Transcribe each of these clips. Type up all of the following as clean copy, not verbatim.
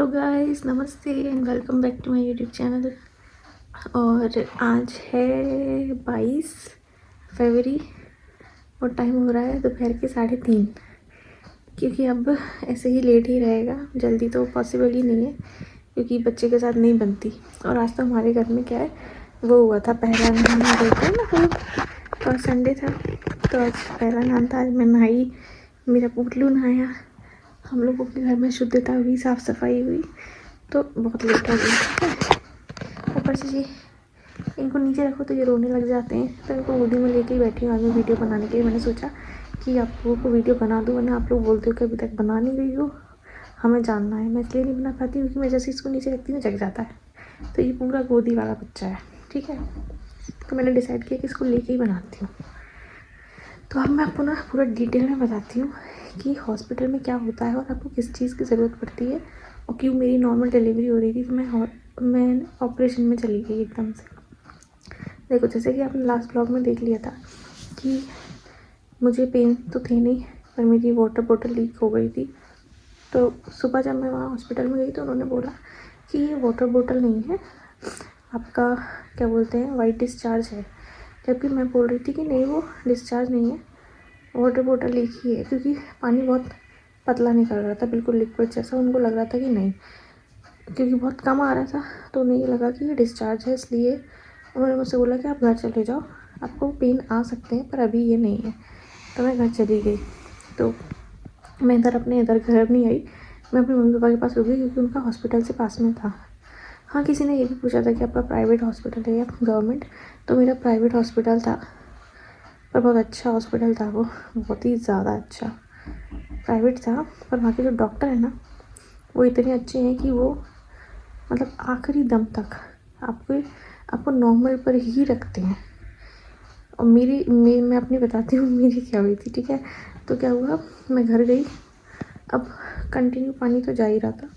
Guys, नमस्ते and welcome back to my YouTube channel. और आज है 22 फरवरी और टाइम हो रहा है दोपहर के 3:30, क्योंकि अब ऐसे ही लेट ही रहेगा। जल्दी तो पॉसिबल ही नहीं है क्योंकि बच्चे के साथ नहीं बनती। और आज तो हमारे घर में क्या है, वो हुआ था पहला नहाना, देखते हैं ना, तो संडे था तो आज पहला नहाना था। आज मैं नहाई, मेरा पुतलू नहाया, हम लोगों के घर में शुद्धता हुई, साफ़ सफाई हुई, तो बहुत लेट हो गई। ठीक है, ऊपर से ये इनको नीचे रखो तो ये रोने लग जाते हैं, तो इनको गोदी में लेके ही बैठी हूँ आज मैं वीडियो बनाने के लिए। मैंने सोचा कि आप लोगों को वीडियो बना दूँ, वरना आप लोग बोलते हो कि अभी तक बना नहीं रही हो, हमें जानना है। मैं इसलिए नहीं बना पाती क्योंकि मैं जैसे इसको नीचे रखती हूँ जग जाता है। तो ये पूरा गोदी वाला बच्चा है, ठीक है, तो मैंने डिसाइड किया कि इसको लेके ही बनाती हूँ। तो अब मैं आपको ना पूरा डिटेल में बताती हूँ कि हॉस्पिटल में क्या होता है और आपको किस चीज़ की ज़रूरत पड़ती है और क्यों मेरी नॉर्मल डिलीवरी हो रही थी तो मैं ऑपरेशन में चली गई एकदम से। देखो, जैसे कि आपने लास्ट ब्लॉग में देख लिया था कि मुझे पेन तो थे नहीं, पर मेरी वाटर बॉटल लीक हो गई थी। तो सुबह जब मैं वहाँ हॉस्पिटल में गई तो उन्होंने बोला कि ये वाटर बॉटल नहीं है, आपका क्या बोलते हैं, वाइट डिस्चार्ज है। जबकि मैं बोल रही थी कि नहीं, वो डिस्चार्ज नहीं है, वाटर बॉटल लीक ही है, क्योंकि पानी बहुत पतला निकल रहा था, बिल्कुल लिक्विड जैसा। उनको लग रहा था कि नहीं, क्योंकि बहुत कम आ रहा था तो उन्हें ये लगा कि ये डिस्चार्ज है, इसलिए उन्होंने मुझसे बोला कि आप घर चले जाओ, आपको पेन आ सकते हैं पर अभी ये नहीं है। तो मैं घर चली गई। तो मैं इधर घर नहीं आई, मैं अपने मम्मी पापा के पास रुक गई क्योंकि उनका हॉस्पिटल से पास में था। हाँ, किसी ने ये भी पूछा था कि आपका प्राइवेट हॉस्पिटल है या गवर्नमेंट, तो मेरा प्राइवेट हॉस्पिटल था, पर बहुत अच्छा हॉस्पिटल था वो, बहुत ही ज़्यादा अच्छा। प्राइवेट था पर वहाँ के जो डॉक्टर हैं ना, वो इतने अच्छे हैं कि वो मतलब आखिरी दम तक आपको नॉर्मल पर ही रखते हैं। और मैं अपनी बताती हूँ मेरी क्या हुई थी। ठीक है, तो क्या हुआ, मैं घर गई, अब कंटिन्यू पानी तो जा ही रहा था,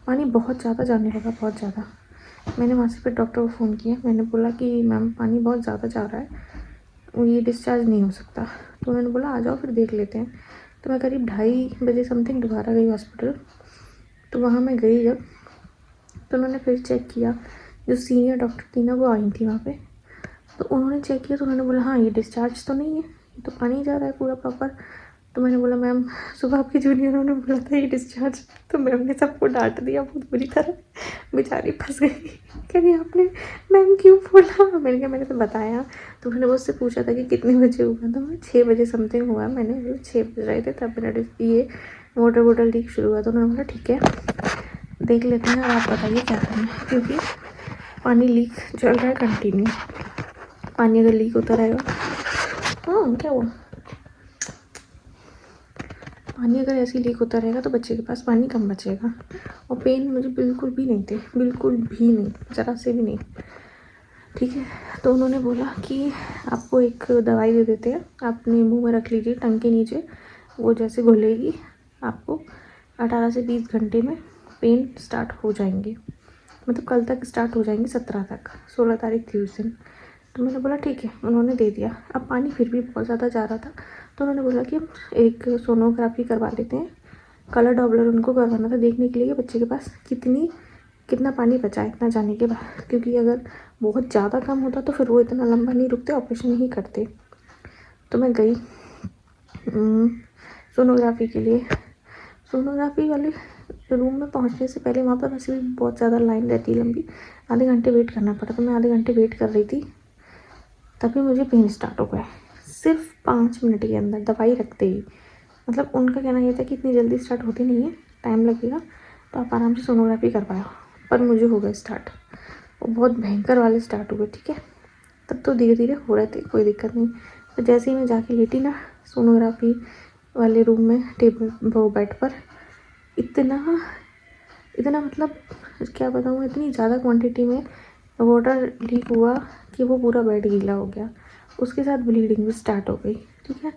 पानी बहुत ज़्यादा जाने लगा, बहुत ज़्यादा। मैंने वहाँ से फिर डॉक्टर को फ़ोन किया, मैंने बोला कि मैम पानी बहुत ज़्यादा जा रहा है, ये डिस्चार्ज नहीं हो सकता। तो उन्होंने बोला आ जाओ फिर देख लेते हैं। तो मैं करीब 2:30 समथिंग दोबारा गई हॉस्पिटल। तो वहाँ मैं गई जब, तो उन्होंने फिर चेक किया, जो सीनियर डॉक्टर थी ना वो आई थी वहाँ पे। तो उन्होंने चेक किया तो उन्होंने बोला हाँ, ये डिस्चार्ज तो नहीं है, ये तो पानी जा रहा है पूरा प्रॉपर। तो मैंने बोला मैम, सुबह आपके जूनियरों ने बोला था ये डिस्चार्ज, तो मैम ने सबको डांट दिया बहुत बुरी तरह, बेचारी फंस गई। कह रही आपने मैम क्यों बोला, मैंने कहा मैंने तो बताया। तो उन्होंने मुझसे पूछा था कि कितने बजे हुआ, तो मैं 6 बजे समथिंग हुआ, मैंने 6 बज रहे थे तब मेरा ये वाटर बॉटल लीक शुरू हुआ। तो उन्होंने बोला ठीक है, देख लेते हैं और आप बताइए क्या करना है, क्योंकि पानी लीक चल रहा है कंटिन्यू। पानी अगर लीक होता रहेगा, हाँ क्या हुआ, पानी अगर ऐसे ही लीक होता रहेगा तो बच्चे के पास पानी कम बचेगा। और पेन मुझे बिल्कुल भी नहीं थे, बिल्कुल भी नहीं, ज़रा से भी नहीं। ठीक है, तो उन्होंने बोला कि आपको एक दवाई दे देते हैं, आप अपने मुँह में रख लीजिए टंग के नीचे, वो जैसे घुलेगी आपको 18 से 20 घंटे में पेन स्टार्ट हो जाएंगे, मतलब कल तक स्टार्ट हो जाएंगे, 17 तक, 16 तारीख थी उस दिन। तो मैंने बोला ठीक है, उन्होंने दे दिया। अब पानी फिर भी बहुत ज़्यादा जा रहा था तो उन्होंने बोला कि एक सोनोग्राफी करवा लेते हैं, कलर डॉपलर उनको करवाना था, देखने के लिए कि बच्चे के पास कितना पानी बचा है इतना जाने के बाद, क्योंकि अगर बहुत ज़्यादा कम होता तो फिर वो इतना लंबा नहीं रुकते, ऑपरेशन ही करते। तो मैं गई सोनोग्राफी के लिए। सोनोग्राफी वाले रूम में पहुंचने से पहले वहाँ पर वैसे भी बहुत ज़्यादा लाइन रहती है लंबी, आधे घंटे वेट करना पड़ा। तो मैं आधे घंटे वेट कर रही थी, तभी मुझे पेन स्टार्ट हो गया, सिर्फ 5 मिनट के अंदर दवाई रखते ही। मतलब उनका कहना ये था कि इतनी जल्दी स्टार्ट होती नहीं है, टाइम लगेगा, तो आप आराम से सोनोग्राफी करवाओ। पर मुझे हो गया स्टार्ट, वो बहुत भयंकर वाले स्टार्ट हुए। ठीक है, तब तो धीरे धीरे हो रहे थे, कोई दिक्कत नहीं। तो जैसे ही मैं जाके लेटी ना सोनोग्राफी वाले रूम में, टेबल वो बेड पर, इतना मतलब क्या बताऊँ, इतनी ज़्यादा क्वांटिटी में वाटर लीक हुआ कि वो पूरा बेड गीला हो गया, उसके साथ ब्लीडिंग भी स्टार्ट हो गई। ठीक है,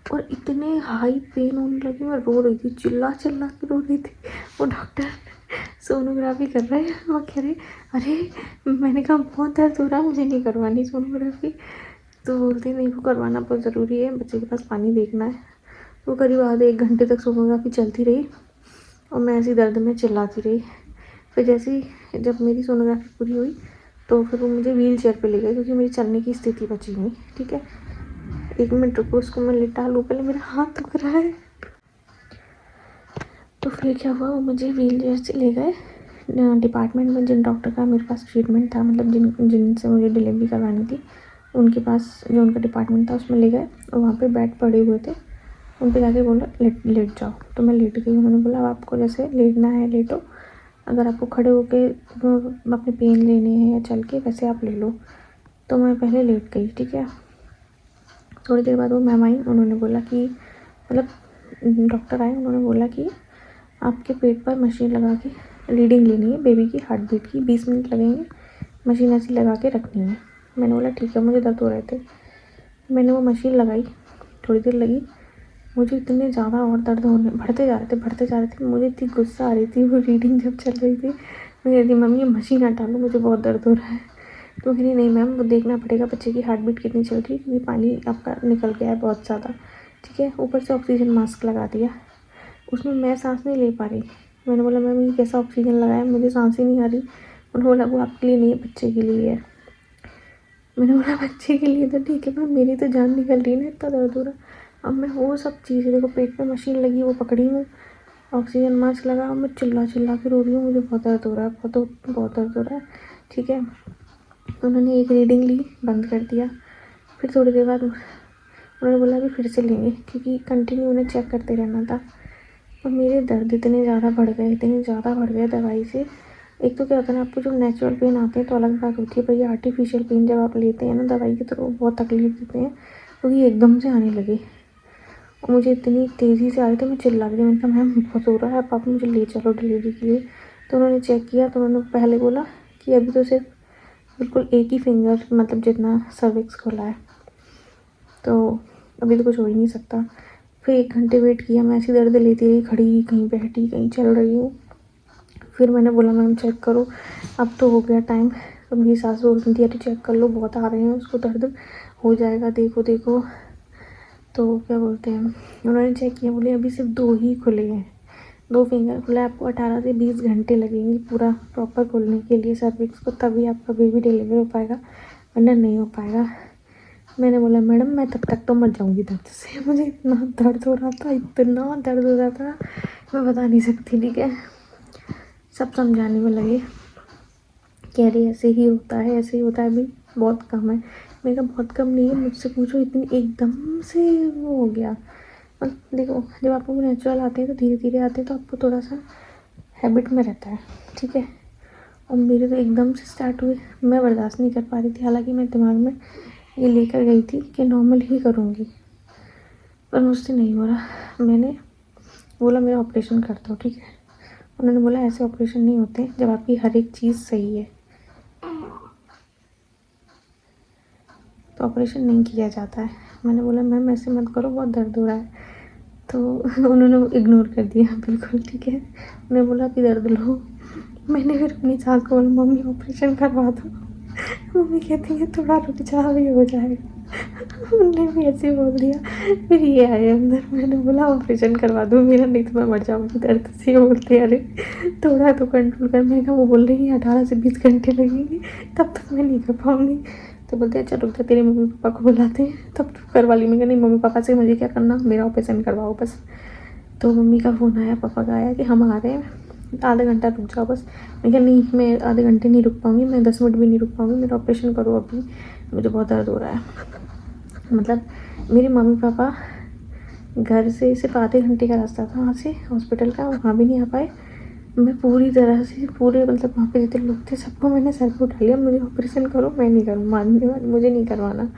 और इतने हाई पेन होने लगे, मैं रो रही थी, चिल्ला चिल्ला के रो रही थी। वो डॉक्टर सोनोग्राफी कर रहे हैं, वो कह रहे अरे, मैंने कहा बहुत दर्द हो रहा, मुझे नहीं करवानी सोनोग्राफी। तो बोलते नहीं, वो करवाना बहुत ज़रूरी है, बच्चे के पास पानी देखना है। वो करीब आधे 1 घंटे तक सोनोग्राफी चलती रही और मैं ऐसी दर्द में चिल्लाती रही। फिर जैसे ही जब मेरी सोनोग्राफी पूरी हुई तो फिर वो मुझे व्हील चेयर पर ले गए क्योंकि मेरी चलने की स्थिति बची नहीं। ठीक है, 1 मिनट रुको, उसको मैं लिटा लूँ, पहले मेरा हाथ दुख रहा है। तो फिर क्या हुआ, वो मुझे व्हील चेयर से ले गए डिपार्टमेंट में, जिन डॉक्टर का मेरे पास ट्रीटमेंट था, मतलब जिनसे मुझे डिलीवरी करवानी थी, उनके पास जो उनका डिपार्टमेंट था उसमें ले गए। और वहाँ पे बेड पड़े हुए थे, उन पे जाके बोला लेट जाओ। तो मैं लेट गई। उन्होंने बोला अब आपको जैसे लेटना है लेटो, अगर आपको खड़े होके अपने पेन लेने हैं या चल के वैसे आप ले लो। तो मैं पहले लेट गई। ठीक है, थोड़ी देर बाद वो मैम आई, उन्होंने बोला कि मतलब डॉक्टर आए, उन्होंने बोला कि आपके पेट पर मशीन लगा के रीडिंग लेनी है बेबी की हार्ट बीट की, 20 मिनट लगेंगे, मशीन ऐसी लगा के रखनी है। मैंने बोला ठीक है, मुझे दर्द हो रहे थे। मैंने वो मशीन लगाई, थोड़ी देर लगी, मुझे इतने ज़्यादा और दर्द होने बढ़ते जा रहे थे। मुझे इतनी गुस्सा आ रही थी वो रीडिंग जब चल रही थी। मैं कह रही थी मम्मी ये मशीन हटा लो, मुझे बहुत दर्द हो रहा है। तो कह रही नहीं मैम, वो देखना पड़ेगा बच्चे की हार्ट बीट कितनी चल रही है, क्योंकि पानी आपका निकल गया है बहुत ज़्यादा। ठीक है, ऊपर से ऑक्सीजन मास्क लगा दिया, उसमें मैं सांस नहीं ले पा रही। मैंने बोला मैम ये कैसा ऑक्सीजन लगाया, मुझे सांस ही नहीं आ रही। उन्होंने बोला वो आपके लिए नहीं है, बच्चे के लिए है। मैंने बोला बच्चे के लिए तो ठीक है मैम, मेरी तो जान निकल रही है ना, इतना दर्द हो रहा। अब मैं वो सब चीज़ें, देखो पेट पे मशीन लगी, वो पकड़ी हूँ, ऑक्सीजन मास्क लगा, मैं चिल्ला के रो रही हूँ, मुझे बहुत दर्द हो रहा है, बहुत दर्द हो रहा है। ठीक है, उन्होंने एक रीडिंग ली, बंद कर दिया। फिर थोड़ी देर बाद उन्होंने बोला कि फिर से लेंगे, क्योंकि कंटिन्यू उन्हें चेक करते रहना था। और मेरे दर्द इतने ज़्यादा बढ़ गए दवाई से। एक तो क्या होता है ना, आपको जो नेचुरल पेन आते हैं तो अलग बात होती है, पर ये आर्टिफिशियल पेन जब आप लेते हैं ना दवाई की तो बहुत तकलीफ देते हैं, क्योंकि एकदम से आने लगे और मुझे इतनी तेज़ी से आ रहे थे, मैं चिल्ला रही थी। मैंने कहा मैम बहुत हो रहा है, पापा मुझे ले चलो डिलीवरी के लिए। तो उन्होंने चेक किया, तो उन्होंने पहले बोला कि अभी तो सिर्फ बिल्कुल एक ही फिंगर मतलब जितना सर्विक्स खोला है, तो अभी तो कुछ हो ही नहीं सकता। फिर 1 घंटे वेट किया, मैं ऐसी दर्द लेती रही, खड़ी कहीं बैठी कहीं चल रही हूँ। फिर मैंने बोला मैम चेक करो, अब तो हो गया टाइम। तो मेरी सास बोल रही थी अरे चेक कर लो, बहुत आ रहे हैं उसको, दर्द हो जाएगा, देखो। तो क्या बोलते हैं, उन्होंने चेक किया, बोले अभी सिर्फ 2 ही खुले हैं, 2 फिंगर खुला है, आपको 18 से 20 घंटे लगेंगे पूरा प्रॉपर खोलने के लिए सर्विक्स को, तभी आपका बेबी डिलीवर हो पाएगा, वरना नहीं हो पाएगा। मैंने बोला मैडम मैं तब तक तो मर जाऊंगी दर्द से, मुझे इतना दर्द हो रहा था, मैं बता नहीं सकती। ठीक है, सब समझाने में लगे, कह रही ऐसे ही होता है अभी बहुत कम है। मैंने कहा बहुत कम नहीं है, मुझसे पूछो, इतनी एकदम से वो हो गया। मतलब देखो जब आपको नेचुरल आते हैं तो धीरे धीरे आते हैं, तो आपको थोड़ा सा हैबिट में रहता है। ठीक है, और मेरे तो एकदम से स्टार्ट हुए, मैं बर्दाश्त नहीं कर पा रही थी। हालांकि मैं दिमाग में ये लेकर गई थी कि नॉर्मल ही करूँगी, पर मुझसे नहीं हो रहा। मैंने बोला मेरा ऑपरेशन कर दो। ठीक है, उन्होंने बोला ऐसे ऑपरेशन नहीं होते जब आपकी हर एक चीज़ सही है, तो ऑपरेशन नहीं किया जाता है। मैंने बोला मैम ऐसे मत करो, बहुत दर्द हो रहा है। तो उन्होंने इग्नोर कर दिया बिल्कुल। ठीक है, उन्होंने बोला अभी दर्द लो। मैंने फिर अपनी सास को बोला मम्मी ऑपरेशन करवा दो। मम्मी कहती है थोड़ा रुक जा, अभी हो जाएगा। उन्होंने भी ऐसे बोल दिया। फिर ये आए अंदर, मैंने बोला ऑपरेशन करवा दो मेरा, नहीं तो मैं मर जाऊँगी दर्द से। बोलते अरे थोड़ा तो कंट्रोल कर। मैंने कहा वो बोल रही है 18 से 20 घंटे लगेंगे, तब तक मैं नहीं कर पाऊँगी। तो बोलते अच्छा रुक जा, तेरे मम्मी पापा को बुलाते हैं तब तो करवा ली। मैं नहीं मम्मी पापा से मुझे क्या करना, मेरा ऑपरेशन करवाओ बस। तो मम्मी का फ़ोन आया, पापा का आया कि हम आ रहे हैं, आधा घंटा रुक जाओ बस। मैं कहा नहीं, मैं आधे घंटे नहीं रुक पाऊँगी, मैं 10 मिनट भी नहीं रुक पाऊँगी, मेरा ऑपरेशन करो अभी, मुझे बहुत दर्द हो रहा है। मतलब मेरे मम्मी पापा घर से सिर्फ आधे घंटे का रास्ता था वहाँ से हॉस्पिटल का, वहाँ भी नहीं आ पाए। मैं पूरी तरह से मतलब वहाँ पे जितने लोग थे सबको मैंने सर पे उठा लिया, मुझे ऑपरेशन करो, मैं नहीं करूँ, मुझे नहीं करवाना।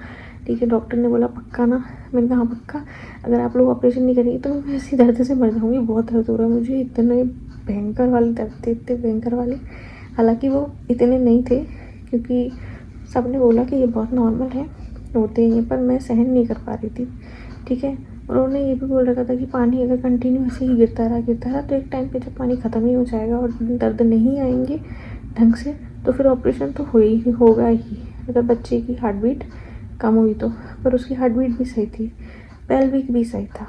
ठीक है, डॉक्टर ने बोला पक्का ना। मैंने कहा हाँ पक्का, अगर आप लोग ऑपरेशन नहीं करेंगे तो मैं ऐसी दर्द से मर जाऊँगी, बहुत दर्द हो रहा है मुझे, इतने भयंकर वाले दर्द थे, इतने भयंकर वाले। हालांकि वो इतने नहीं थे, क्योंकि सब ने बोला कि ये बहुत नॉर्मल है, होते हैं, पर मैं सहन नहीं कर पा रही थी। ठीक है, उन्होंने ये भी बोल रखा था कि पानी अगर कंटिन्यू ऐसे ही गिरता रहा तो एक टाइम पे जब पानी ख़त्म ही हो जाएगा और दर्द नहीं आएंगे ढंग से, तो फिर ऑपरेशन तो होगा ही, अगर बच्चे की हार्ट बीट कम हुई तो। पर उसकी हार्ट बीट भी सही थी, पेल्विक भी सही था,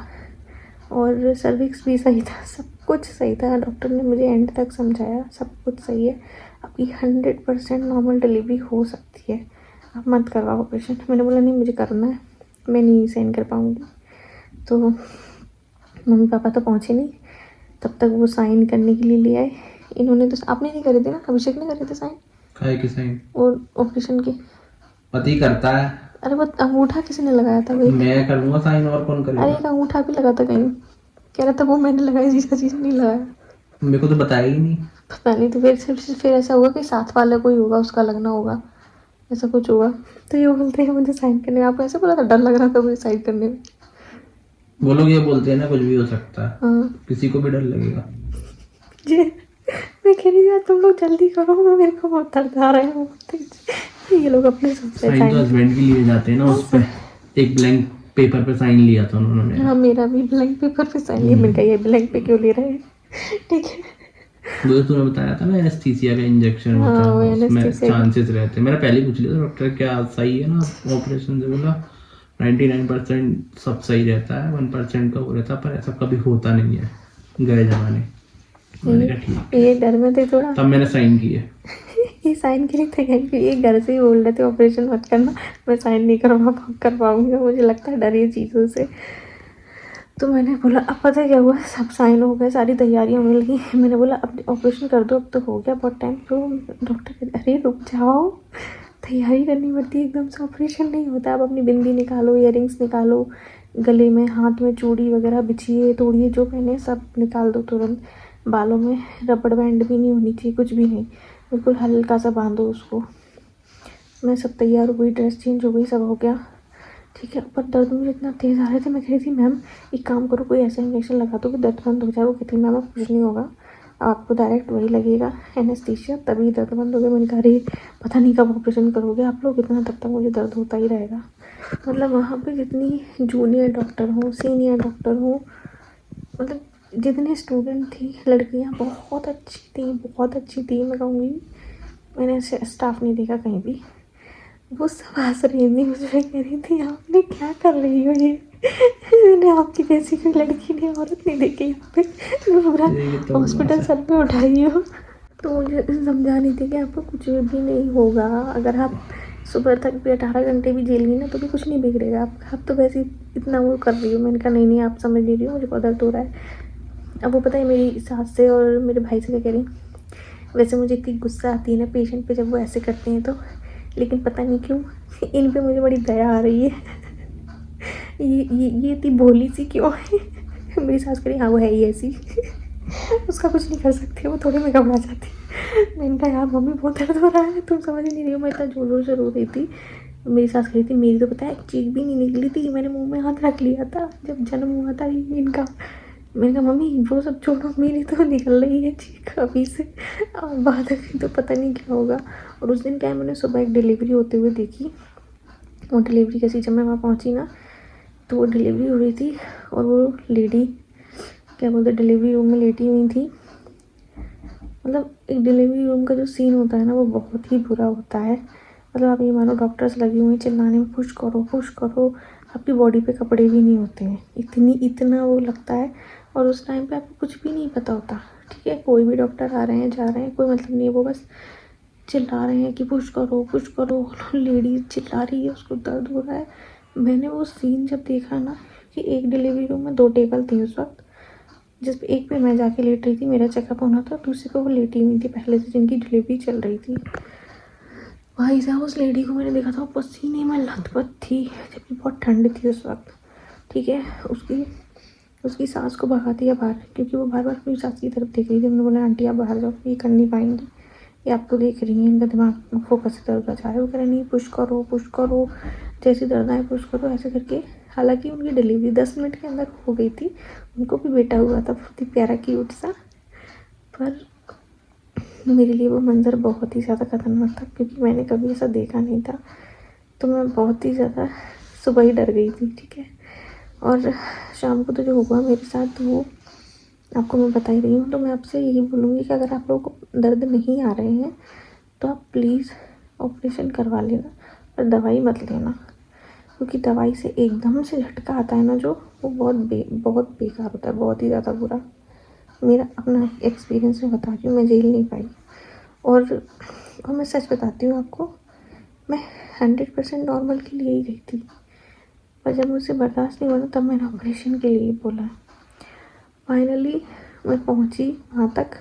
और सर्विक्स भी सही था, सब कुछ सही था। डॉक्टर ने मुझे एंड तक समझाया सब कुछ सही है, आपकी 100% नॉर्मल डिलीवरी हो सकती है, आप मत करवाओ ऑपरेशन। मैंने बोला नहीं मुझे करना है, मैं नहीं साइन कर पाऊँगी। तो मम्मी पापा तो पहुँचे नहीं, तब तक वो साइन करने के लिए ले आए। इन्होंने तो आपने नहीं करे थे ना, अभिषेक ने करे थे साइन? काहे के साइन? और ऑपरेशन के पति करता है। अरे वो अंगूठा किसने लगाया था भाई? मैं करूँगा साइन, और कौन अरे करेगा? एक अंगूठा भी लगा था कहीं, कह रहा था वो मैंने लगाया, जीजा जी ने नहीं लगाया। मेरे को तो बताया ही नहीं। पता नहीं, तो फिर ऐसा होगा कि साथ वाला कोई होगा उसका लगना होगा, ऐसा कुछ होगा। तो ये बोलते हैं मुझे साइन करने में, आपको ऐसे बोला था, डर लग रहा था मुझे साइन करने में। वो लोग ये बोलते हैं ना कुछ भी हो सकता है, हाँ किसी को भी डर लगेगा। जी, मैं कह रही यार तुम लोग जल्दी करो, मेरे को बहुत दर्द आ रहा है। ये लोग अपने सोचते हैं साइन तो हस्बैंड के लिए जाते हैं ना, उस पे एक ब्लैंक पेपर पे साइन लिया था उन्होंने। हाँ मेरा भी ब्लैंक पेपर पे साइन लिया, मैंने कहा ये ब्लैंक पे क्यों ले रहे हैं, ठीक है। वो जो तूने बताया था ना एनेस्थीसिया का इंजेक्शन होता हाँ वो है, उसमें एनेस्थीसिया का। चांसेस रहते हैं। मैंने पहले ही पूछ लिया था डॉक्टर क्या सही है ना ऑपरेशन से, बोला 99% सब सही रहता है, 1% का वो रहता है, पर ऐसा कभी होता नहीं है गए जमाने। मैंने कहा ठीक है, ये डर में थे थोड़ा, तब मैंने साइन किए। ये साइन के लिए थे क्योंकि ये घर से ही बोल रहे थे ऑपरेशन मत करना, मैं साइन नहीं कर पाऊंगी, मुझे लगता है डर ये चीज़ों से। तो मैंने बोला अब पता है क्या हुआ, सब साइन हो गए, सारी तैयारियां होने लगी। मैंने बोला अब ऑपरेशन कर दो, अब तो हो गया बहुत टाइम। तो डॉक्टर कहते अरे रुक जाओ, तैयारी करनी पड़ती है, एकदम से ऑपरेशन नहीं होता। अब अपनी बिंदी निकालो, इयररिंग्स निकालो, गले में हाथ में चूड़ी वगैरह बिछिए तोड़िए, जो पहने सब निकाल दो तुरंत। बालों में रबड़ बैंड भी नहीं होनी चाहिए, कुछ भी नहीं, बिल्कुल हल्का सा बांधो उसको। मैं सब तैयार हो गई, ड्रेस चेंज हो गई, सब हो गया, ठीक है। पर दर्द मुझे इतना तेज़ आ रहे थे, मैं कह रही थी मैम एक काम करो, कोई ऐसा इंजेक्शन लगा दो कि दर्द बंद हो जाए। वो कहती मैम अब कुछ नहीं होगा, आपको डायरेक्ट वही लगेगा एनेस्थीसिया, तभी दर्द बंद हो गया। मैंने कहा अरे पता नहीं कब ऑपरेशन करोगे आप लोग, इतना तब तक मुझे दर्द होता ही रहेगा। मतलब वहाँ पे जितनी जूनियर डॉक्टर हो, सीनियर डॉक्टर हो, मतलब जितने स्टूडेंट थी लड़कियाँ बहुत अच्छी थी, बहुत अच्छी थी। मैं कहूँगी मैंने ऐसे स्टाफ नहीं देखा कहीं भी। वो सब हंस रही थी, मुझे कह रही थी आपने क्या कर रही हो ये, मैंने आपकी जैसी कोई लड़की नहीं, औरत नहीं देखी यहाँ पे, पूरा हॉस्पिटल सर पे उठाई हो। तो मुझे समझा नहीं थी कि आपको कुछ भी नहीं होगा, अगर आप सुबह तक भी 18 घंटे भी जेल गई ना तो भी कुछ नहीं बिगड़ेगा। आप तो वैसे ही इतना वो कर रही हो। मैंने कहा नहीं नहीं आप समझ नहीं रही हो, मुझे बहुत दर्द हो रहा है। अब वो पता है मेरी सास से और मेरे भाई से क्या कह रही, वैसे मुझे इतनी गुस्सा आती है ना पेशेंट पे जब वो ऐसे करते हैं तो, लेकिन पता नहीं क्यों इन पे मुझे बड़ी दया आ रही है। ये इतनी भोली सी क्यों है। मेरी सास कह रही हाँ वो है ही ऐसी, उसका कुछ नहीं कर सकती, वो थोड़ी में घबरा जाती। मैंने कहा यार मम्मी बहुत दर्द हो रहा है, तुम समझ नहीं रही हो। मैं इतना जोर जोर से रो रही थी। मेरी सास कह रही थी मेरी तो पता है एक चीख भी नहीं निकली थी, मैंने मुंह में हाथ रख लिया था जब जन्म हुआ था इनका। मैंने कहा मम्मी वो सब छोड़ो, मेरी तो निकल रही है चीख अभी से, बाद में तो पता नहीं क्या होगा। और उस दिन क्या है, मैंने सुबह एक डिलीवरी होते हुए देखी। वो डिलीवरी कैसी, जब मैं वहाँ पहुँची ना तो वो डिलीवरी हो रही थी और वो लेडी क्या बोलते डिलीवरी रूम में लेटी हुई थी। मतलब एक डिलीवरी रूम का जो सीन होता है ना वो बहुत ही बुरा होता है। मतलब आप ये मानो डॉक्टर्स लगे हुए हैं चिल्लाने में, पुश करो पुश करो, आपकी बॉडी पे कपड़े भी नहीं होते हैं, इतना वो लगता है। और उस टाइम पे आपको कुछ भी नहीं पता होता, ठीक है। कोई भी डॉक्टर आ रहे हैं जा रहे हैं, कोई मतलब नहीं है, वो बस चिल्ला रहे हैं कि पुश करो। लेडीज चिल्ला रही है, उसको दर्द हो रहा है। मैंने वो सीन जब देखा ना कि एक डिलीवरी रूम में 2 टेबल थी उस वक्त, जिस पे एक पे मैं जाके लेट रही थी, मेरा चेकअप होना था, दूसरे पे वो लेटी हुई थी पहले से जिनकी डिलीवरी चल रही थी। भाई साहब उस लेडी को मैंने देखा था, पसीने में लथपथ थी, जबकि बहुत ठंड थी उस वक्त, ठीक है। उसकी सास को भगा दिया बाहर, क्योंकि वो बार बार अपनी सास की तरफ देख रही थी। मैंने बोला आंटी आप बाहर जाओ, ये कर नहीं पाएंगी, ये आपको देख रही हैं, इनका दिमाग फोकस इधर उधर जा रहा है। वो कह रहे नहीं पुश करो, जैसे दर्द आए पुश करो, ऐसे करके। हालांकि उनकी डिलीवरी 10 मिनट के अंदर हो गई थी, उनको भी बेटा हुआ था, बहुत ही प्यारा क्यूट सा। पर मेरे लिए वो मंज़र बहुत ही ज़्यादा खतरनाक था, क्योंकि मैंने कभी ऐसा देखा नहीं था। तो मैं बहुत ही ज़्यादा सुबह ही डर गई थी, ठीक है। और शाम को तो जो हुआ मेरे साथ वो आपको मैं बता ही रही हूँ। तो मैं आपसे यही बोलूँगी कि अगर आप लोगों को दर्द नहीं आ रहे हैं तो आप प्लीज़ ऑपरेशन करवा लेना, पर दवाई मत लेना। क्योंकि दवाई से एकदम से झटका आता है ना जो, वो बहुत बेकार होता है, बहुत ही ज़्यादा बुरा। मेरा अपना एक्सपीरियंस में बता रही हूँ, मैं झेल नहीं पाई। और मैं सच बताती हूँ आपको, मैं 100% नॉर्मल के लिए ही गई थी, पर जब मुझसे बर्दाश्त नहीं हुआ तब मैंने ऑपरेशन के लिए बोला। फाइनली मैं पहुँची वहाँ तक।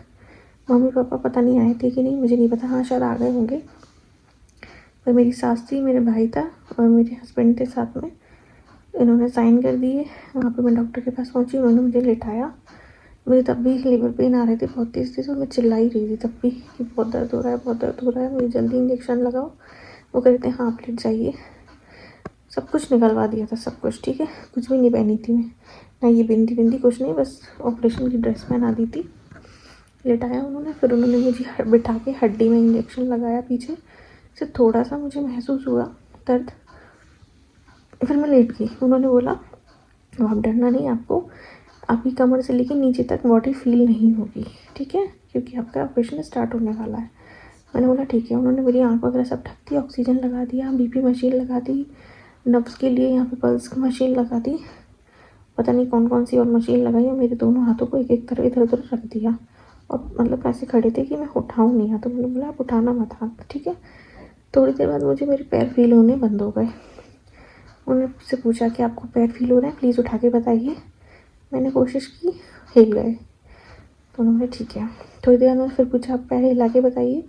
मम्मी पापा पता नहीं आए थे कि नहीं, मुझे नहीं पता, हाँ शायद आ गए होंगे। पर मेरी सास थी, मेरे भाई था और मेरे हस्बैंड थे साथ में। इन्होंने साइन कर दिए। वहाँ पे मैं डॉक्टर के पास पहुँची, उन्होंने मुझे लिटाया। मुझे तब भी लेबर पेन आ रहे थे बहुत तेज़ तेज़, और मैं चिल्ला ही रही थी तब भी कि बहुत दर्द हो रहा है, बहुत दर्द हो रहा है, मुझे जल्दी इंजेक्शन लगाओ। वो कहते हैं हाँ आप लेट जाइए। सब कुछ निकलवा दिया था, सब कुछ ठीक है, कुछ भी नहीं पहनी थी मैं, ना ये बिंदी कुछ नहीं, बस ऑपरेशन की ड्रेस पहना दी थी। लेटाया उन्होंने, फिर उन्होंने मुझे बिठा के हड्डी में इंजेक्शन लगाया पीछे से। थोड़ा सा मुझे महसूस हुआ दर्द, फिर मैं लेट गई। उन्होंने बोला आप डरना नहीं, आपको आपकी कमर से लेकर नीचे तक बॉडी फील नहीं होगी, ठीक है, क्योंकि आपका ऑपरेशन स्टार्ट होने वाला है। मैंने बोला ठीक है। उन्होंने मेरी आँख वगैरह सब ढक दी, ऑक्सीजन लगा दिया, बीपी मशीन लगा दी, नब्स के लिए यहाँ पे पल्स की मशीन लगा दी, पता नहीं कौन कौन सी और मशीन लगाई, और मेरे दोनों हाथों को एक एक तरह इधर उधर रख दिया। और मतलब ऐसे खड़े थे कि मैं उठाऊँ नहीं, हाथ तो मैंने बोला आप उठाना मत हाथ, ठीक है। थोड़ी देर बाद मुझे मेरे पैर फील होने बंद हो गए। उन्होंने मुझसे पूछा कि आपको पैर फील हो रहा है, प्लीज़ उठा के बताइए। मैंने कोशिश की, हिल गए। तो उन्होंने ठीक है। थोड़ी देर में फिर पूछा आप पैर हिला के बताइए,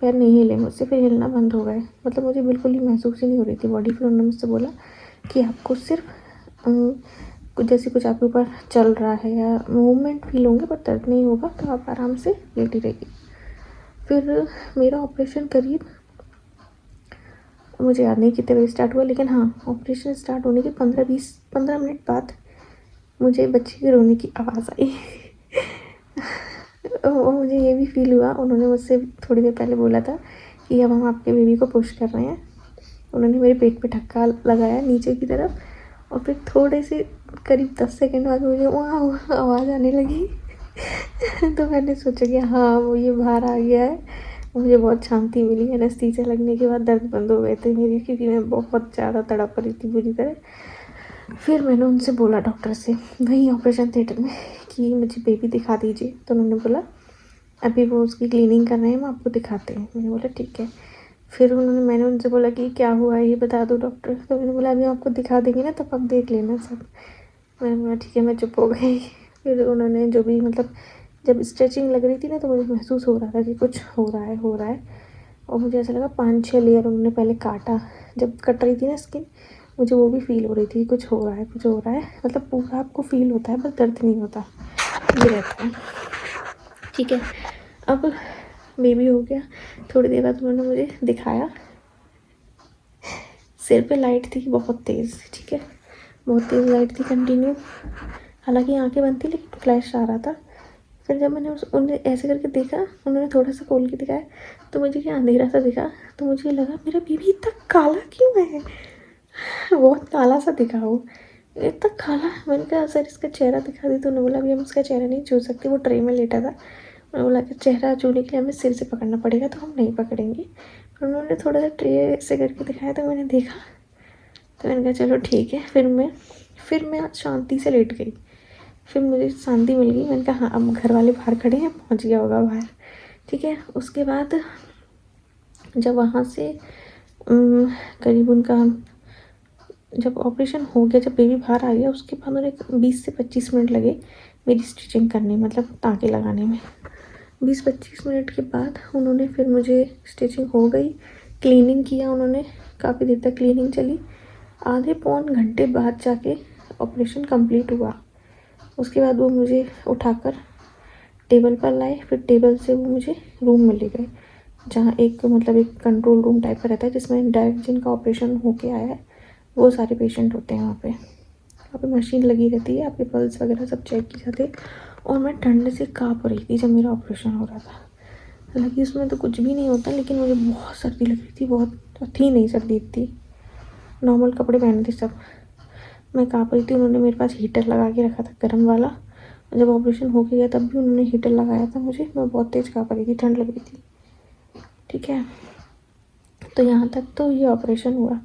पैर नहीं हिले मुझसे, फिर हिलना बंद हो गए। मतलब मुझे बिल्कुल ही महसूस ही नहीं हो रही थी बॉडी। फिर उन्होंने मुझसे बोला कि आपको सिर्फ कुछ जैसे कुछ आपके ऊपर चल रहा है या मूवमेंट फील होंगे, पर दर्द नहीं होगा, तो आप आराम से लेटी रहिए। फिर मेरा ऑपरेशन करीब, मुझे याद नहीं कितने बजे स्टार्ट हुआ, लेकिन हाँ ऑपरेशन स्टार्ट होने के 15 मिनट बाद मुझे बच्चे के रोने की आवाज़ आई। और मुझे ये भी फील हुआ, उन्होंने मुझसे थोड़ी देर पहले बोला था कि अब हम आपके बेबी को पुश कर रहे हैं। उन्होंने मेरे पेट पे धक्का लगाया नीचे की तरफ, और फिर थोड़े से करीब 10 सेकंड बाद मुझे वहाँ आवाज़ आने लगी। तो मैंने सोचा कि हाँ वो ये बाहर आ गया है। मुझे बहुत शांति मिली। एनेस्थीसिया लगने के बाद दर्द बंद हो गए थे मेरे, क्योंकि मैं बहुत ज़्यादा तड़प रही थी बुरी तरह। फिर मैंने उनसे बोला डॉक्टर से वहीं ऑपरेशन थिएटर में कि मुझे बेबी दिखा दीजिए। तो उन्होंने बोला अभी वो उसकी क्लीनिंग कर रहे हैं, हम आपको दिखाते हैं। मैंने बोला ठीक है। फिर मैंने उनसे बोला कि क्या हुआ है ये बता दो डॉक्टर। तो मैंने बोला अभी आपको दिखा देंगे ना, तब आप देख लेना सब। मैंने बोला ठीक है, मैं चुप हो गई। फिर उन्होंने जो भी मतलब जब स्ट्रेचिंग लग रही थी ना, तो मुझे महसूस हो रहा था कि कुछ हो रहा है। और मुझे ऐसा लगा 5-6 लेयर उन्होंने पहले काटा। जब कट रही थी ना स्किन, मुझे वो भी फील हो रही थी कुछ हो रहा है, कुछ हो रहा है। मतलब पूरा आपको फील होता है, बस दर्द नहीं होता, ये रहता है, ठीक है। अब बेबी हो गया। थोड़ी देर बाद उन्होंने मुझे दिखाया। सिर पे लाइट थी बहुत तेज़, ठीक है, बहुत तेज़ लाइट थी कंटिन्यू। हालांकि आंखें बंद थी, लेकिन फ्लैश आ रहा था। फिर जब मैंने उन्हें ऐसे करके देखा, उन्होंने थोड़ा सा खोल के दिखाया, तो मुझे क्या अंधेरा सा दिखा। तो मुझे लगा मेरा बेबी इतना काला क्यों है। बहुत काला सा दिखा वो, इतना काला। मैंने कहा सर इसका चेहरा दिखा दी। तो उन्होंने बोला अभी हम इसका चेहरा नहीं छू सकते, वो ट्रे में लेटा था। मैंने बोला कि चेहरा छूने के लिए हमें सिर से पकड़ना पड़ेगा, तो हम नहीं पकड़ेंगे। फिर उन्होंने थोड़ा सा ट्रे ऐसे करके दिखाया, तो मैंने देखा। तो मैंने कहा चलो ठीक है। फिर मैं शांति से लेट गई। फिर मुझे शांति मिल गई। मैंने कहा हाँ अब घर वाले बाहर खड़े हैं, पहुंच गया होगा बाहर, ठीक है। उसके बाद जब वहाँ से करीब उनका जब ऑपरेशन हो गया, जब बेबी बाहर आ गया, उसके बाद उन्हें 20 से 25 मिनट लगे मेरी स्टिचिंग करने, मतलब टाँके लगाने में। 20-25 मिनट के बाद उन्होंने फिर मुझे स्टिचिंग हो गई, क्लीनिंग किया उन्होंने, काफ़ी देर तक क्लीनिंग चली। आधे पौन घंटे बाद जाके ऑपरेशन कंप्लीट हुआ। उसके बाद वो मुझे उठाकर टेबल पर लाए। फिर टेबल से वो मुझे रूम में ले गए, जहाँ एक मतलब एक कंट्रोल रूम टाइप का रहता है, जिसमें डायरेक्ट जिनका ऑपरेशन होके आया है वो सारे पेशेंट होते हैं। वहाँ पे मशीन लगी रहती है, आपके पल्स वगैरह सब चेक की जाती है। और मैं ठंड से काँप रही थी जब मेरा ऑपरेशन हो रहा था। हालांकि उसमें तो कुछ भी नहीं होता, लेकिन मुझे बहुत सर्दी लग रही थी, बहुत थी नहीं सर्दी थी, नॉर्मल कपड़े पहने थे सब। मैं काँप रही थी। उन्होंने मेरे पास हीटर लगा के रखा था गर्म वाला। जब ऑपरेशन हो गया तब भी उन्होंने हीटर लगाया था मुझे। मैं बहुत तेज़ काँप रही थी, ठंड लग रही थी, ठीक है। तो यहाँ तक तो ये ऑपरेशन हुआ।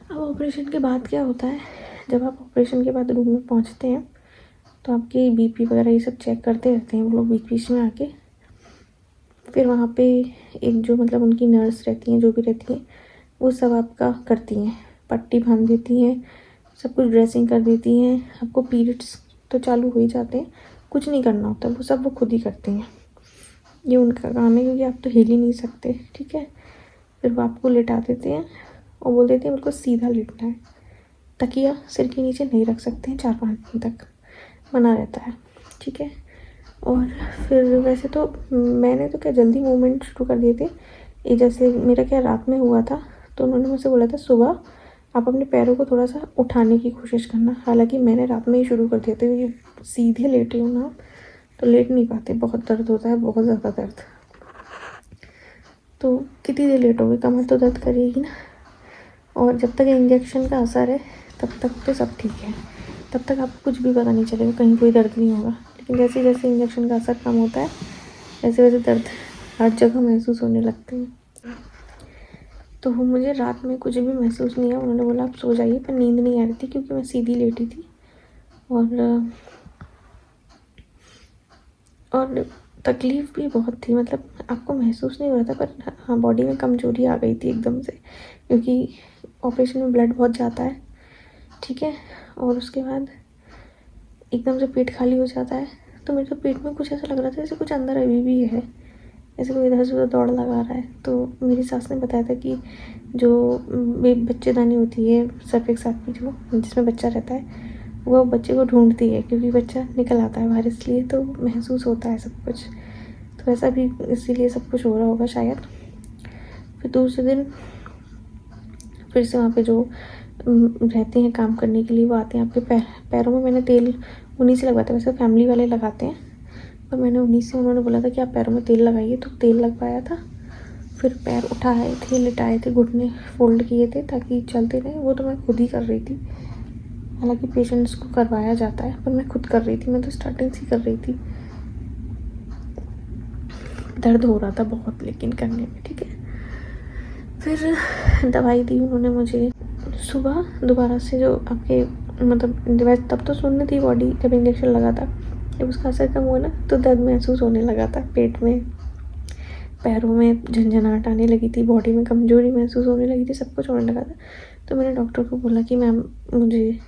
अब ऑपरेशन के बाद क्या होता है, जब आप ऑपरेशन के बाद रूम में पहुंचते हैं तो आपकी बीपी वगैरह ये सब चेक करते रहते हैं वो लोग बीच बीच में आके। फिर वहाँ पे एक जो मतलब उनकी नर्स रहती हैं, जो भी रहती हैं, वो सब आपका करती हैं, पट्टी बांध देती हैं, सब कुछ ड्रेसिंग कर देती हैं। आपको पीरियड्स तो चालू हो ही जाते हैं, कुछ नहीं करना होता, वो सब वो खुद ही करती हैं। ये उनका काम है क्योंकि आप तो हिल ही नहीं सकते, ठीक है। फिर वो आपको लेटा देते हैं और बोल देते हैं बिल्कुल सीधा लेटना है, तकिया सिर के नीचे नहीं रख सकते हैं 4-5 दिन तक, मना रहता है, ठीक है। और फिर वैसे तो मैंने तो क्या जल्दी मूवमेंट शुरू कर दिए थे। ये जैसे मेरा क्या रात में हुआ था तो उन्होंने मुझसे बोला था सुबह आप अपने पैरों को थोड़ा सा उठाने की कोशिश करना। हालांकि मैंने रात में ही शुरू कर दिया था क्योंकि सीधे लेटे हो ना तो लेट नहीं पाते, बहुत दर्द होता है, बहुत ज़्यादा दर्द। तो कितनी देर लेटोगे, कमर तो दर्द करेगी ना। और जब तक इंजेक्शन का असर है तब तक तो सब ठीक है, तब तक आपको कुछ भी पता नहीं चलेगा, कहीं कोई दर्द नहीं होगा। लेकिन जैसे जैसे इंजेक्शन का असर कम होता है वैसे वैसे दर्द हर जगह महसूस होने लगते हैं। तो मुझे रात में कुछ भी महसूस नहीं हुआ। उन्होंने बोला आप सो जाइए, पर नींद नहीं आ रही थी क्योंकि मैं सीधी लेटी थी। और तकलीफ़ भी बहुत थी, मतलब आपको महसूस नहीं हो रहा था, पर हाँ बॉडी में कमज़ोरी आ गई थी एकदम से, क्योंकि ऑपरेशन में ब्लड बहुत जाता है, ठीक है। और उसके बाद एकदम से पेट खाली हो जाता है, तो मेरे तो पेट में कुछ ऐसा लग रहा था जैसे कुछ अंदर अभी भी है, ऐसे कोई इधर से उधर दौड़ लगा रहा है। तो मेरी सास ने बताया था कि जो बच्चेदानी होती है सर्फेक्स आपकी जो जिसमें बच्चा रहता है, वो बच्चे को ढूंढती है क्योंकि बच्चा निकल आता है बाहर, इसलिए तो महसूस होता है सब कुछ। तो ऐसा भी इसीलिए सब कुछ हो रहा होगा शायद। फिर दूसरे दिन फिर से वहाँ पे जो रहते हैं काम करने के लिए वो आते हैं आपके पैरों में। मैंने तेल उन्हीं से लगवाया था, वैसे फैमिली वाले लगाते हैं, पर मैंने उन्हीं से, उन्होंने बोला था कि आप पैरों में तेल लगाइए, तो तेल लगवाया था। फिर पैर उठाए थे, लिटाए थे, घुटने फोल्ड किए थे ताकि चलते रहे। वो तो मैं खुद ही कर रही थी, हालांकि पेशेंट्स को करवाया जाता है, पर मैं खुद कर रही थी, मैं तो स्टार्टिंग से कर रही थी। दर्द हो रहा था बहुत लेकिन करने में, ठीक है। फिर दवाई दी उन्होंने मुझे। सुबह दोबारा से जो आपके मतलब तब तो सुन्न थी बॉडी जब इंजेक्शन लगा था, जब उसका असर कम हुआ ना तो दर्द महसूस होने लगा था, पेट में पैरों में झंझनाहट आने लगी थी, बॉडी में कमजोरी महसूस होने लगी थी, सब कुछ होने लगा था। तो मैंने डॉक्टर को बोला कि मैम मुझे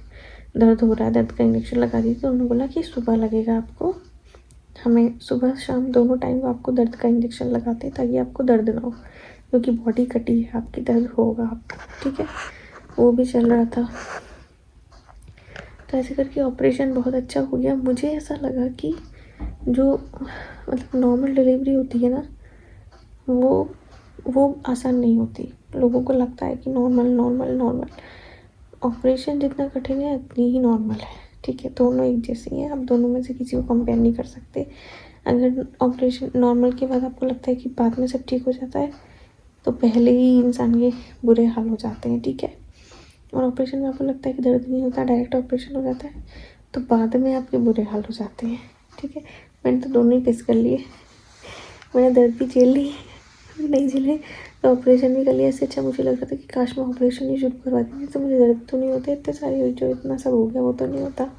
दर्द हो रहा है, दर्द का इंजेक्शन लगा दी। तो उन्होंने बोला कि सुबह लगेगा आपको, हमें सुबह शाम दोनों टाइम आपको दर्द का इंजेक्शन लगाते हैं ताकि आपको दर्द ना हो, क्योंकि बॉडी कटी है आपकी, दर्द होगा आपको, ठीक है। वो भी चल रहा था। तो ऐसे करके ऑपरेशन बहुत अच्छा हो गया। मुझे ऐसा लगा कि जो मतलब नॉर्मल डिलीवरी होती है ना वो आसान नहीं होती। लोगों को लगता है कि नॉर्मल ऑपरेशन जितना कठिन है उतनी ही नॉर्मल है, ठीक है। दोनों एक जैसी हैं, आप दोनों में से किसी को कंपेयर नहीं कर सकते। अगर ऑपरेशन नॉर्मल के बाद आपको लगता है कि बाद में सब ठीक हो जाता है, तो पहले ही इंसान के बुरे हाल हो जाते हैं, ठीक है। और ऑपरेशन में आपको लगता है कि दर्द नहीं होता, डायरेक्ट ऑपरेशन हो जाता है, तो बाद में आपके बुरे हाल हो जाते हैं, ठीक है। मैंने तो दोनों ही फेस कर लिए, मैंने दर्द भी झेल ली, नहीं झेले तो ऑपरेशन भी कर लिया। इससे अच्छा मुझे लग रहा था कि काश मैं ऑपरेशन ही शुरू करवा दी, तो मुझे दर्द तो नहीं होते इतने सारे, जो इतना सब हो गया वो तो नहीं होता।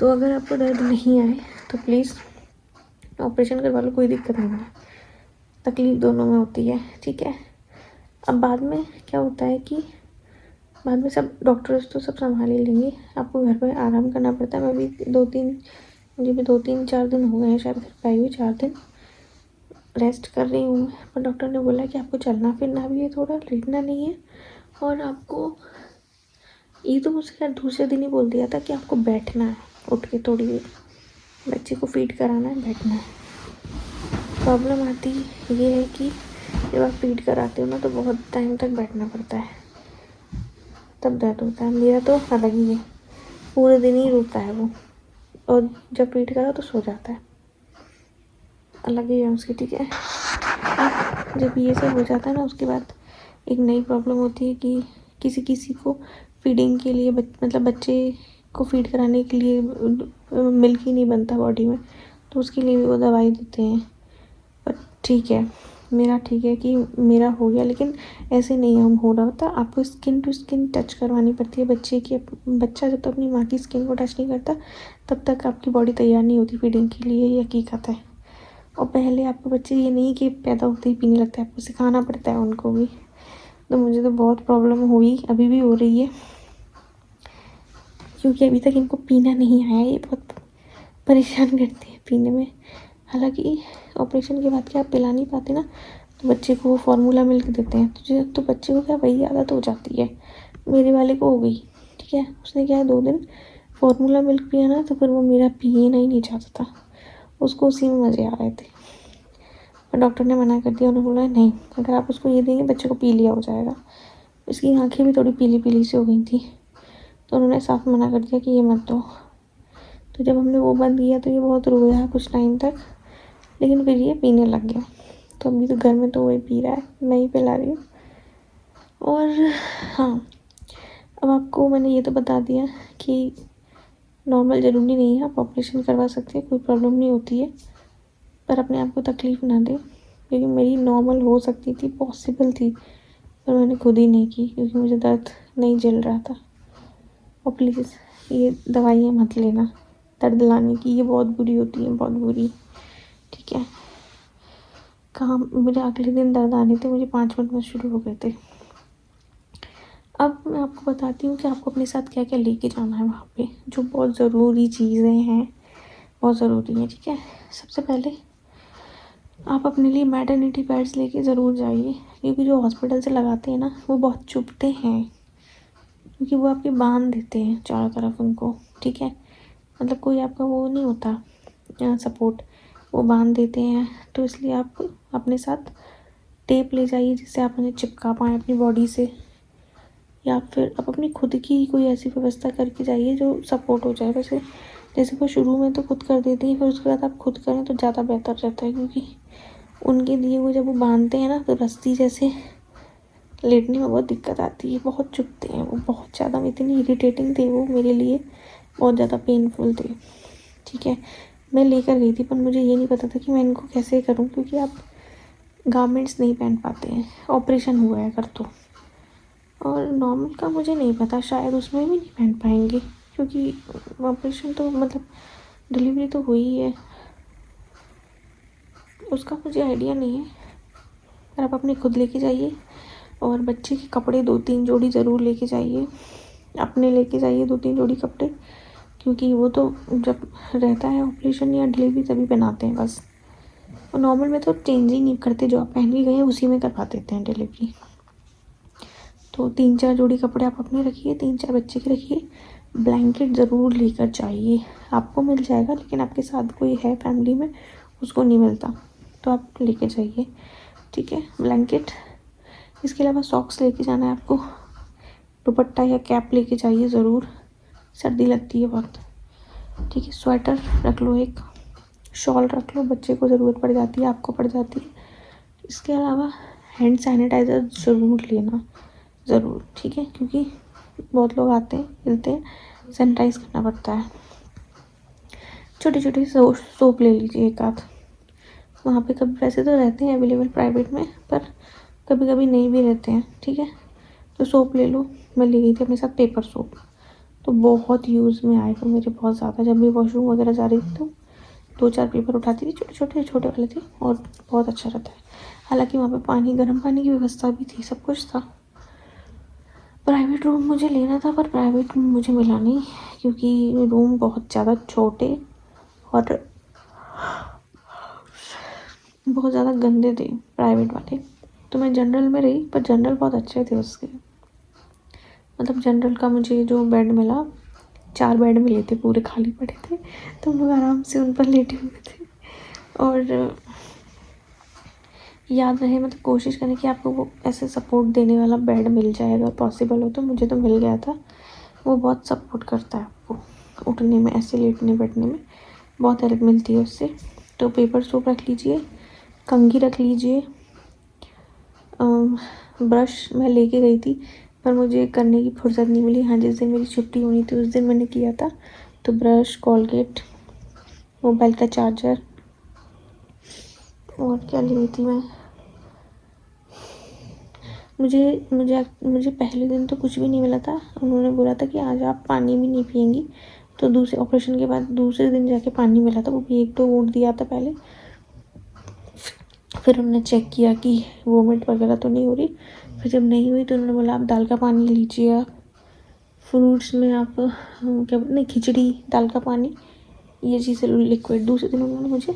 तो अगर आपको दर्द नहीं आए तो प्लीज़ ऑपरेशन करवा लो, कोई दिक्कत नहीं है, तकलीफ़ दोनों में होती है, ठीक है। अब बाद में क्या होता है कि बाद में सब डॉक्टर्स तो सब संभाल ही लेंगे, आपको घर पर आराम करना पड़ता है। मैं भी मुझे भी 2-3-4 दिन हो गए हैं शायद घर पर आई हुई, 4 दिन रेस्ट कर रही हूँ। पर डॉक्टर ने बोला कि आपको चलना फिरना भी है, थोड़ा लेटना नहीं है, और आपको ये तो मुझसे खैर दूसरे दिन ही बोल दिया था कि आपको बैठना है, उठ के थोड़ी देर बच्चे को फीड कराना है, बैठना है। प्रॉब्लम आती ये है कि जब आप फीड कराते हो ना तो बहुत टाइम तक बैठना पड़ता है, तब दर्द होता है। मेरा तो अलग ही है, पूरे दिन ही रोता है वो, और जब फीड करा तो सो जाता है, अलग ही है उसकी, ठीक है। अब जब ये सब हो जाता है ना उसके बाद एक नई प्रॉब्लम होती है कि किसी को फीडिंग के लिए मतलब बच्चे को फीड कराने के लिए मिल्क ही नहीं बनता बॉडी में, तो उसके लिए भी वो दवाई देते हैं। पर ठीक है, मेरा ठीक है कि मेरा हो गया, लेकिन ऐसे नहीं हम हो रहा होता। आपको स्किन टू स्किन टच करवानी पड़ती है बच्चे की। बच्चा जब तक अपनी माँ की स्किन को टच नहीं करता तब तक आपकी बॉडी तैयार नहीं होती फीडिंग के लिए, ये हकीकत है। और पहले आपको बच्चे ये नहीं कि पैदा होते ही पीने लगता है, आपको सिखाना पड़ता है उनको भी। तो मुझे तो बहुत प्रॉब्लम हुई, अभी भी हो रही है, क्योंकि अभी तक इनको पीना नहीं आया। ये बहुत परेशान करते हैं पीने में। हालांकि ऑपरेशन के बाद क्या आप पिला नहीं पाते ना, तो बच्चे को फार्मूला मिल्क देते हैं, तो बच्चे को क्या वही आदत हो जाती है। मेरे वाले को हो गई, ठीक है। उसने क्या 2 दिन फार्मूला मिल्क पिया ना, तो फिर वो मेरा पीना ही नहीं चाहता था, उसको उसी में मज़े आ रहे थे। और डॉक्टर ने मना कर दिया, उन्होंने बोला नहीं, अगर आप उसको ये देंगे बच्चे को पीलिया हो जाएगा। इसकी आँखें भी थोड़ी पीली पीली सी हो गई थी, तो उन्होंने साफ मना कर दिया कि ये मत दो। तो जब हमने वो बंद किया तो ये बहुत रोया कुछ टाइम तक, लेकिन फिर ये पीने लग गया। तो अभी तो घर में तो वही पी रहा है, मैं ही पिला रही हूँ। और हाँ, अब आपको मैंने ये तो बता दिया कि नॉर्मल ज़रूरी नहीं है, आप ऑपरेशन करवा सकते हैं, कोई प्रॉब्लम नहीं होती है। पर अपने आप को तकलीफ़ ना दें, क्योंकि मेरी नॉर्मल हो सकती थी, पॉसिबल थी, पर मैंने खुद ही नहीं की क्योंकि मुझे दर्द नहीं झेल रहा था। और प्लीज़ ये दवाइयाँ मत लेना दर्द लाने की, ये बहुत बुरी होती है, बहुत बुरी, ठीक है। काम मेरे अगले दिन दर्द आने थे, मुझे 5 मिनट में शुरू हो गए थे। अब मैं आपको बताती हूँ कि आपको अपने साथ क्या क्या लेके जाना है वहाँ पे, जो बहुत ज़रूरी चीज़ें हैं, बहुत ज़रूरी हैं, ठीक है। सबसे पहले आप अपने लिए मैटरनिटी पैड्स लेके ज़रूर जाइए, क्योंकि जो हॉस्पिटल से लगाते हैं ना वो बहुत चुभते हैं, क्योंकि वो आपके बांध देते हैं चारों तरफ उनको, ठीक है। मतलब कोई आपका वो नहीं होता सपोर्ट, वो बांध देते हैं। तो इसलिए आप अपने साथ टेप ले जाइए जिससे आप उन्हें चिपका पाएँ अपनी बॉडी से, या फिर आप अपनी खुद की कोई ऐसी व्यवस्था करके जाइए जो सपोर्ट हो जाए। वैसे जैसे वो शुरू में तो खुद कर देती हैं, फिर उसके बाद आप खुद करें तो ज़्यादा बेहतर रहता है, क्योंकि उनके दिए हुए जब वो बांधते हैं ना तो रस्सी जैसे लेटने में बहुत दिक्कत आती है, बहुत चुभते हैं वो, बहुत ज़्यादा इतनी इरिटेटिंग थे वो मेरे लिए, बहुत ज़्यादा पेनफुल थे, ठीक है। मैं लेकर गई थी, पर मुझे ये नहीं पता था कि मैं इनको कैसे करूं, क्योंकि आप गारमेंट्स नहीं पहन पाते हैं, ऑपरेशन हुआ है अगर तो। और नॉर्मल का मुझे नहीं पता, शायद उसमें भी नहीं पहन पाएंगे, क्योंकि ऑपरेशन तो मतलब डिलीवरी तो हुई है, उसका मुझे आइडिया नहीं है। पर आप अपने खुद लेके जाइए, और बच्चे के कपड़े 2-3 जोड़ी ज़रूर लेके जाइए, अपने लेके जाइए 2-3 जोड़ी कपड़े, क्योंकि वो तो जब रहता है ऑपरेशन या डिलीवरी तभी पहनाते हैं बस। और नॉर्मल में तो चेंज ही नहीं करते, जो आप पहन के गए हैं उसी में करवा देते हैं डिलीवरी। तो 3-4 जोड़ी कपड़े आप अपने रखिए, 3-4 बच्चे के रखिए। ब्लैंकेट ज़रूर लेकर जाइए, आपको मिल जाएगा, लेकिन आपके साथ कोई है फैमिली में उसको नहीं मिलता, तो आप लेके जाइए, ठीक है, ब्लैंकेट। इसके अलावा सॉक्स लेके जाना है आपको, दुपट्टा या कैप लेके जाइए ज़रूर, सर्दी लगती है बहुत, ठीक है। स्वेटर रख लो, एक शॉल रख लो, बच्चे को ज़रूरत पड़ जाती है, आपको पड़ जाती है। इसके अलावा हैंड सैनिटाइज़र ज़रूर लेना, ज़रूर, ठीक है, क्योंकि बहुत लोग आते हैं मिलते हैं, सैनिटाइज़ करना पड़ता है। छोटे छोटे सोप ले लीजिए एक आध, वहाँ पे कभी वैसे तो रहते हैं अवेलेबल प्राइवेट में, पर कभी कभी नहीं भी रहते हैं, ठीक है। तो सोप ले लो, मैं ले गई थी अपने साथ पेपर सोप, तो बहुत यूज़ में आए वो मेरे, बहुत ज़्यादा। जब भी वॉशरूम वगैरह जा रही थी तो 2-4 पेपर उठाती थी, छोटे वाले थे, और बहुत अच्छा रहता है। हालांकि वहाँ पे गर्म पानी की व्यवस्था भी थी, सब कुछ था। प्राइवेट रूम मुझे लेना था, पर प्राइवेट रूम मुझे मिला नहीं, क्योंकि रूम बहुत ज़्यादा छोटे और बहुत ज़्यादा गंदे थे प्राइवेट वाले। तो मैं जनरल में रही, पर जनरल बहुत अच्छे थे उसके, मतलब जनरल का मुझे जो बेड मिला, 4 बेड मिले थे, पूरे खाली पड़े थे, तो हम लोग आराम से उन पर लेटे हुए थे। और याद रहे, मतलब कोशिश करें कि आपको वो ऐसे सपोर्ट देने वाला बेड मिल जाए, अगर पॉसिबल हो तो। मुझे तो मिल गया था, वो बहुत सपोर्ट करता है आपको उठने में, ऐसे लेटने बैठने में बहुत हेल्प मिलती है उससे। तो पेपर सोप रख लीजिए, कंघी रख लीजिए, ब्रश मैं लेके गई थी पर मुझे करने की फुर्सत नहीं मिली। हाँ, जिस दिन मेरी छुट्टी होनी थी उस दिन मैंने किया था। तो ब्रश, कोलगेट, मोबाइल का चार्जर, और क्या ली थी मैं, मुझे मुझे मुझे पहले दिन तो कुछ भी नहीं मिला था। उन्होंने बोला था कि आज आप पानी भी नहीं पिएंगी, तो दूसरे ऑपरेशन के बाद दूसरे दिन जाके पानी मिला था, वो भी 1-2 घूंट दिया था पहले। फिर उन्होंने चेक किया कि वोमिट वगैरह तो नहीं हो रही। फिर जब नहीं हुई तो उन्होंने बोला आप दाल का पानी लीजिए, आप फ्रूट्स में आप क्या नहीं, खिचड़ी, दाल का पानी, ये चीज़ें लिक्विड। दूसरे दिन उन्होंने मुझे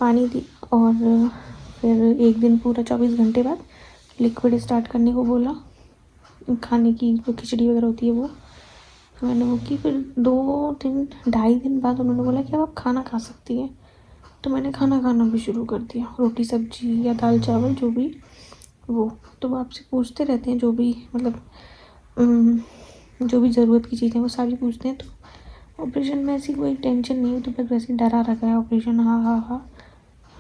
पानी दी और फिर एक दिन पूरा 24 घंटे बाद लिक्विड स्टार्ट करने को बोला, खाने की जो खिचड़ी वगैरह होती है वो। मैंने वो की। फिर 2-2.5 दिन बाद उन्होंने बोला कि अब आप खाना खा सकती हैं। तो मैंने खाना खाना भी शुरू कर दिया, रोटी सब्जी या दाल चावल जो भी वो। तो वो आपसे पूछते रहते हैं जो भी, मतलब जो भी ज़रूरत की चीज़ें वो सारी पूछते हैं। तो ऑपरेशन में ऐसी कोई टेंशन नहीं हुई, तो बस वैसे डरा रखा है ऑपरेशन। हाँ,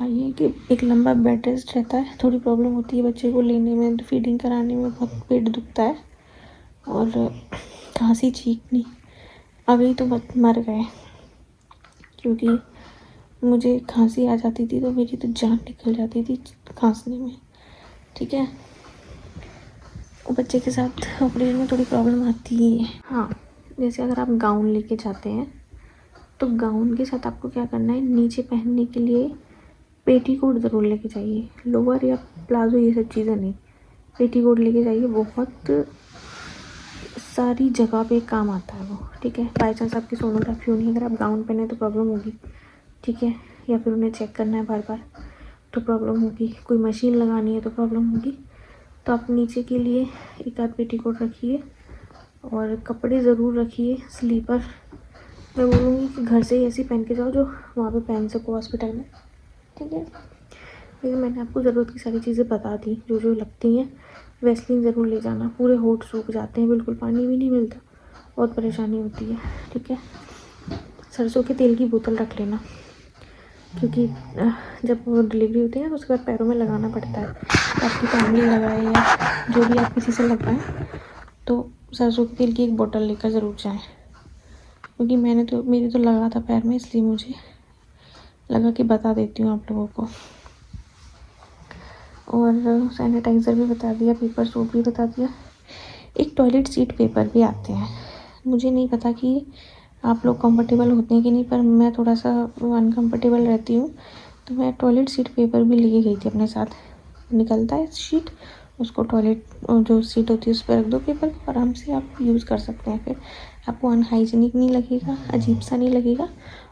ये कि एक लंबा बेड रेस्ट रहता है, थोड़ी प्रॉब्लम होती है बच्चे को लेने में, फीडिंग कराने में, बहुत पेट दुखता है। और खांसी छींकनी आ गई तो मर गए, क्योंकि मुझे खांसी आ जाती थी तो मेरी तो जान निकल जाती थी खांसने में। ठीक है, बच्चे के साथ ऑपरेशन में थोड़ी प्रॉब्लम आती ही है। हाँ, जैसे अगर आप गाउन लेके जाते हैं तो गाउन के साथ आपको क्या करना है, नीचे पहनने के लिए पेटीकोट ज़रूर लेके जाइए। लोअर या प्लाजो ये सब चीज़ें नहीं, पेटीकोट लेके जाइए, बहुत सारी जगह पे काम आता है वो। ठीक है, बाई चांस आपकी सोनोग्राफी होनी है, अगर आप गाउन पहने तो प्रॉब्लम होगी। ठीक है, या फिर उन्हें चेक करना है बार बार तो प्रॉब्लम होगी, कोई मशीन लगानी है तो प्रॉब्लम होगी। तो आप नीचे के लिए एक आध पेटीकोट रखिए और कपड़े ज़रूर रखिए। स्लीपर मैं बोलूँगी कि घर से ही ऐसी पहन के जाओ जो वहाँ पे पहन सको हॉस्पिटल में। ठीक है, लेकिन मैंने आपको ज़रूरत की सारी चीज़ें बता दी जो जो लगती हैं। वैसलीन ज़रूर ले जाना, पूरे होंठ सूख जाते हैं, बिल्कुल पानी भी नहीं मिलता, बहुत परेशानी होती है। ठीक है, सरसों के तेल की बोतल रख लेना, क्योंकि जब वो डिलीवरी होती है ना तो उसके बाद पैरों में लगाना पड़ता है। आपकी फैमिली लगाए या जो भी आप किसी से लगवाएं, तो सरसों के तेल की एक बोतल लेकर ज़रूर जाएं, क्योंकि मेरे तो लगा था पैर में, इसलिए मुझे लगा कि बता देती हूँ आप लोगों को। और सैनिटाइज़र भी बता दिया, पेपर सूट भी बता दिया। एक टॉयलेट सीट पेपर भी आते हैं, मुझे नहीं पता कि आप लोग कंफर्टेबल होते हैं कि नहीं, पर मैं थोड़ा सा अनकंफर्टेबल रहती हूँ। तो मैं टॉयलेट सीट पेपर भी लेके गई थी अपने साथ। निकलता है शीट, उसको टॉयलेट जो सीट होती है उस पर रख दो पेपर को, आराम से आप यूज़ कर सकते हैं। फिर आपको अनहाइजीनिक नहीं लगेगा, अजीब सा नहीं लगेगा,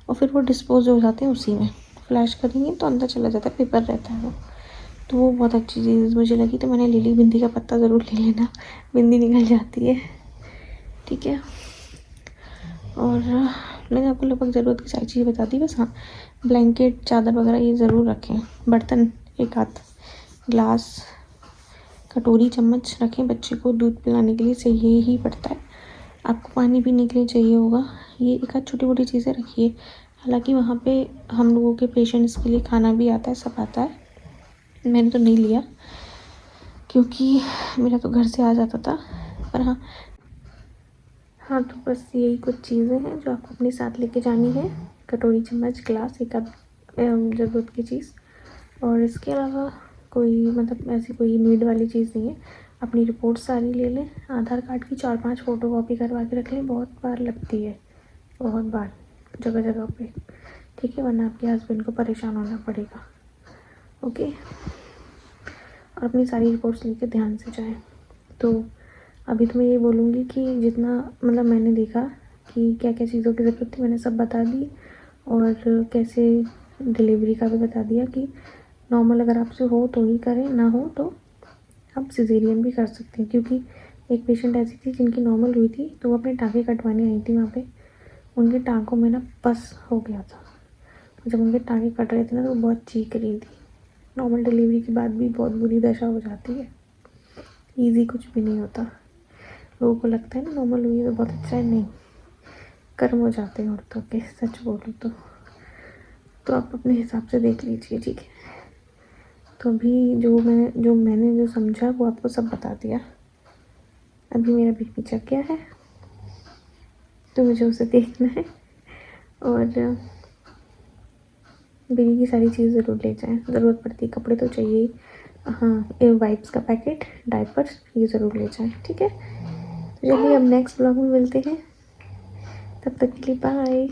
और फिर वो डिस्पोज हो जाते हैं उसी में। फ्लैश करेंगे तो अंदर चला जाता है, पेपर रहता है वो। तो वो बहुत अच्छी चीज़ मुझे लगी, तो मैंने ले ली। बिंदी का पत्ता ज़रूर ले लेना, बिंदी निकल जाती है। ठीक है, और मैंने आपको लगभग ज़रूरत की सारी चीज़ें बता दी। बस हाँ, ब्लैंकेट, चादर वगैरह ये ज़रूर रखें। बर्तन एक आध, ग्लास, कटोरी, चम्मच रखें। बच्चे को दूध पिलाने के लिए चाहिए ही पड़ता है, आपको पानी पीने के लिए चाहिए होगा। ये एक आध छोटी मोटी चीज़ें रखिए। हालांकि वहाँ पे हम लोगों के पेशेंट्स के लिए खाना भी आता है, सब आता है। मैंने तो नहीं लिया क्योंकि मेरा तो घर से आ जाता था। पर हाँ, तो बस यही कुछ चीज़ें हैं जो आपको अपने साथ लेके जानी है। कटोरी, चम्मच, ग्लास, एक आध ज़रूरत की चीज़। और इसके अलावा कोई मतलब ऐसी कोई नीड वाली चीज़ नहीं है। अपनी रिपोर्ट सारी ले लें, आधार कार्ड की 4-5 फ़ोटोकॉपी करवा के रख लें, बहुत बार लगती है, बहुत बार, जगह जगह पे। ठीक है, वरना आपके हस्बैंड को परेशान होना पड़ेगा। ओके, और अपनी सारी रिपोर्ट्स लेके ध्यान से जाएं। तो अभी तो मैं ये बोलूँगी कि जितना मतलब मैंने देखा कि क्या क्या चीज़ों की ज़रूरत थी, मैंने सब बता दी। और कैसे डिलीवरी का भी बता दिया कि नॉर्मल अगर आपसे हो तो ही करें, ना हो तो आप सिजेरियन भी कर सकते हैं। क्योंकि एक पेशेंट ऐसी थी जिनकी नॉर्मल हुई थी, तो वो अपने टाँके कटवाने आई थी वहाँ पे। उनके टाँकों में ना पस हो गया था, जब उनके टाँके कट रहे थे ना तो वो बहुत चीख रही थी। नॉर्मल डिलीवरी के बाद भी बहुत बुरी दशा हो जाती है, ईजी कुछ भी नहीं होता। लोगों को लगता है ना नॉर्मल हुई है तो बहुत अच्छा है, नहीं, कर्म हो जाते हैं औरतों के, सच बोलूँ तो आप अपने हिसाब से देख लीजिए। ठीक है, तो अभी जो मैंने जो समझा वो आपको सब बता दिया। अभी मेरा बीपी चढ़ गया है तो मुझे उसे देखना है। और बेबी की सारी चीज़ ज़रूर ले जाएं, ज़रूरत पड़ती है, कपड़े तो चाहिए ही, हाँ, ये वाइप्स का पैकेट, डायपर्स, ये ज़रूर ले जाएं, ठीक है। तो चलिए अब नेक्स्ट ब्लॉग में मिलते हैं, तब तक के लिए बाय।